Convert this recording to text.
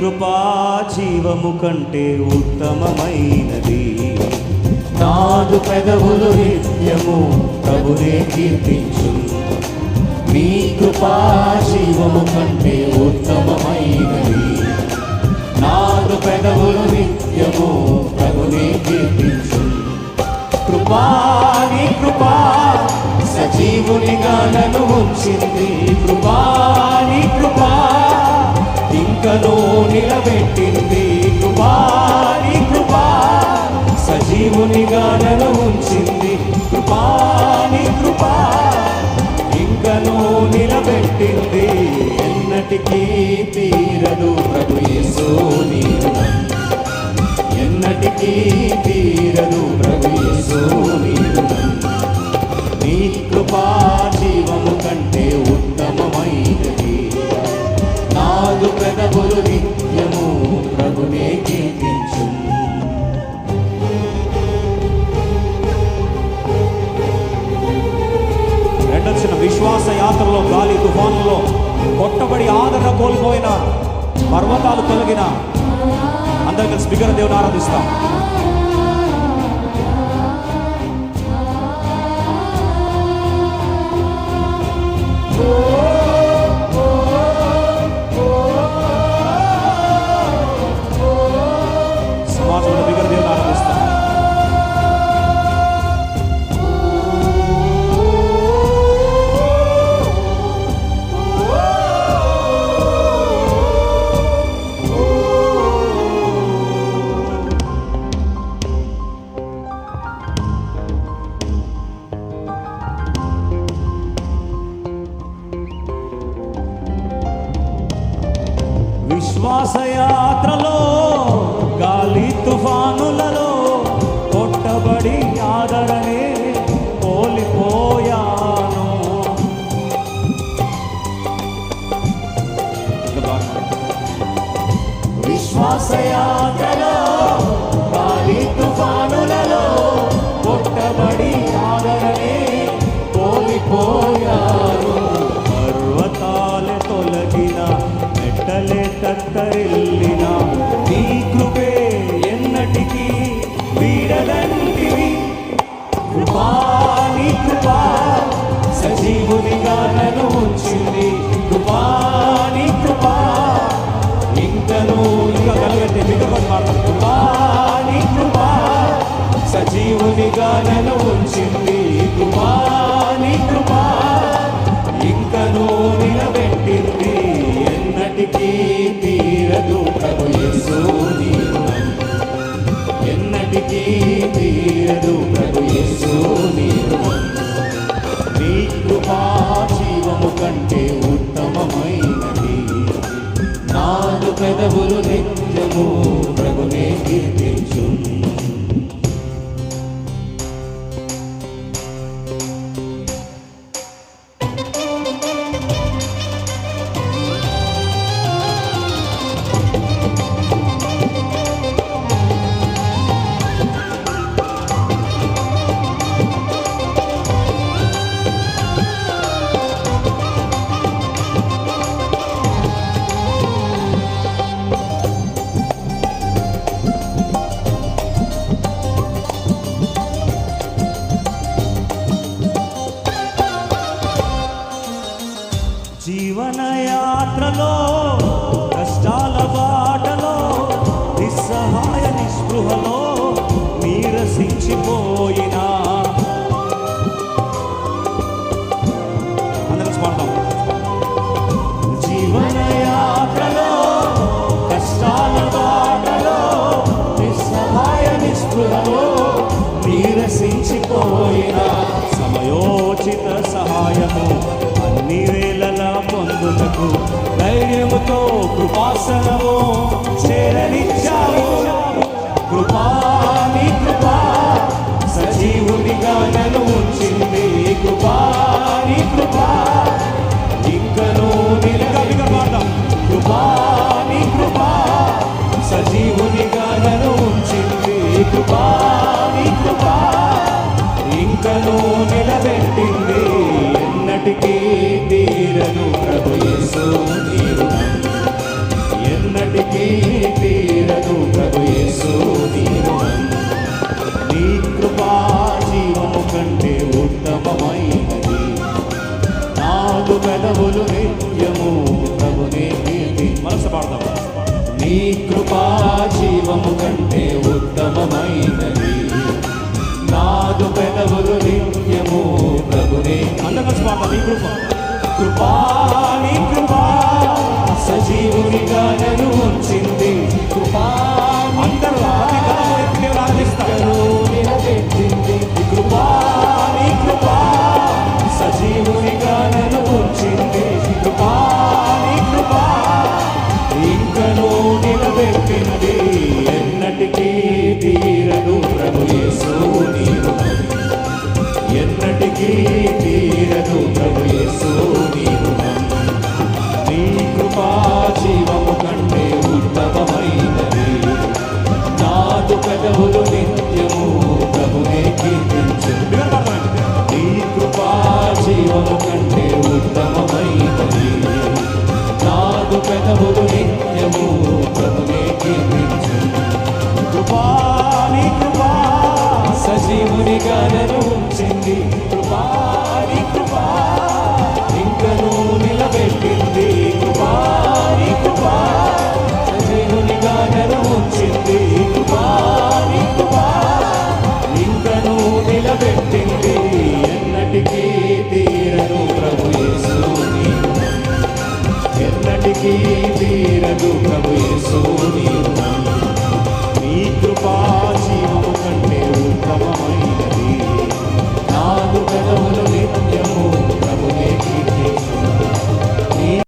కృపా జీవము కంటే ఉత్తమమైనది. నాదు పెదవులు నిత్యము ప్రభునే కీర్తించు. మీ కృపా జీవము కంటే ఉత్తమమైనది. నాదు పెదవులు నిత్యము ప్రభునే కీర్తించు. కృపా నీ కృపా సజీవునిగా నన్ను ఉంచింది. కృపా నీ కృపా ఇంకనూ నిలబెట్టింది. కృపా నీ కృపా సజీవునిగా నన్ను ఉంచింది. కృపా నీ కృపా ఇంకనూ నిలబెట్టింది. ఎన్నటికీ తీరదు ప్రభు యేసు నీ రుణం. ఎన్నటికీ తీరదు ప్రభు యేసు నీ రుణం. నీ కృపా జీవము కంటే ఉత్తమమైనది. నాదు పెదవులు నిత్యము ప్రభునే కీర్తించు. రెండొచ్చిన విశ్వాస యాత్రలో గాలి తుఫానులో కొట్టబడి ఆదరణ కోల్పోయిన పర్వతాలు తొలగిన అందరూ కలిసి బిగ్గర దేవుని ఆరాధిస్తాం. సమాజంలో బిగ్గర దేవుని ఆరాధిస్తాం. విశ్వాసయాత్రలో గాలి తుఫానులలో కొట్టబడి ఆదరణే కోల్పోయాను. విశ్వాసయాత్రలో గాలి తుఫానులలో కొట్టబడి ఆదరణే కోల్పోయాను. పర్వతాలే తొలగిన మెట్టలే తత్తరిల్లిన నీ కృపే ఎన్నటికీ వీడదంటివి. కృపా నీ కృపా సజీవునిగా నన్ను ఉంచింది. కృపా నీ కృపా ఇంకనూ ఇంకా కలగట్టే మిగపడి మాట్లాడు. కృపా నీ కృపా సజీవునిగా నన్ను ఉంచింది. కృపా నీ కృపా ఇంకనూ నిలబెట్టింది. ఎన్నటికీ తీరదు ప్రభు యేసు నీ రుణం. ఎన్నటికీ తీరదు ప్రభు యేసు నీ రుణం. నీ కృపా జీవము కంటే ఉత్తమమైనది. నాదు పెదవులు నిత్యము ప్రభునే కీర్తించు. జీవనయాత్రలో కష్టాల బాటలో నిస్సహాయ నిస్పృహలో నీరసించిపోయినా అందరం పాడతాం. జీవనయాత్రలో కష్టాల బాటలో నిస్సహాయ నిస్పృహలో నీరసించిపోయినా సమయోచిత సహాయము అన్ని వేళలా పొందుటకు ధైర్యముతో కృపాసనము చేరనిచ్చావు. కృపా నీ కృపా సజీవునిగా నన్ను ఉంచింది. కృపా నీ కృపా ఇంకనూ నిలబెట్టింది. కృపా నీ కృపా సజీవునిగా నన్ను ఉంచింది. కృపా నీ కృపా ఇంకనూ నిలబెట్టింది. ఎన్నటికీ తీరదు ప్రభు యేసు నీ రుణం. ఎన్నటికీ ఉత్తమమైనది. నాదు పెదవులు నిత్యము ప్రభునే కీర్తి. మనసు పాడదాం. నీ కృపా జీవము కంటే ఉత్తమమైనది. నాదు పెదవులు నిత్యము ప్రభునే. అందరూ పాడదాం. నీ కృప కృపా, నీ కృపా సజీవునిగా నన్ను ఉంచింది. కృపా అందరూ అతి ఘనము ఎత్తి ఆరాధిస్తారు. నిలబెట్టింది కృపా, నీ కృపా సజీవునిగా నన్ను ఉంచింది. కృపా, నీ కృపా ఇంకనూ నిలబెట్టింది. ఎన్నటికీ తీరదు ప్రభు యేసు నీ రుణం. ఎన్నటికీ తీరదు ప్రభు యేసు నీ రుణం. నీ కృపా జీవము కంటే ఉత్తమమైనది. నాదు పెదవులు నిత్యము ప్రభునే కీర్తించు. నీ కృపా జీవము కంటే ఉత్తమమైనది. నాదు పెదవులు నిత్యము ప్రభునే కీర్తించు. కృపా, నీ కృపా సజీవునిగా నన్ను ఉంచింది. కృపా, నీ కృపా ఇంకనూ నిలబెట్టింది. కృపా, నీ కృపా సజీవునిగా నన్ను ఉంచింది. కృపా, నీ కృపా ఇంకనూ నిలబెట్టింది. ఎన్నటికీ తీరను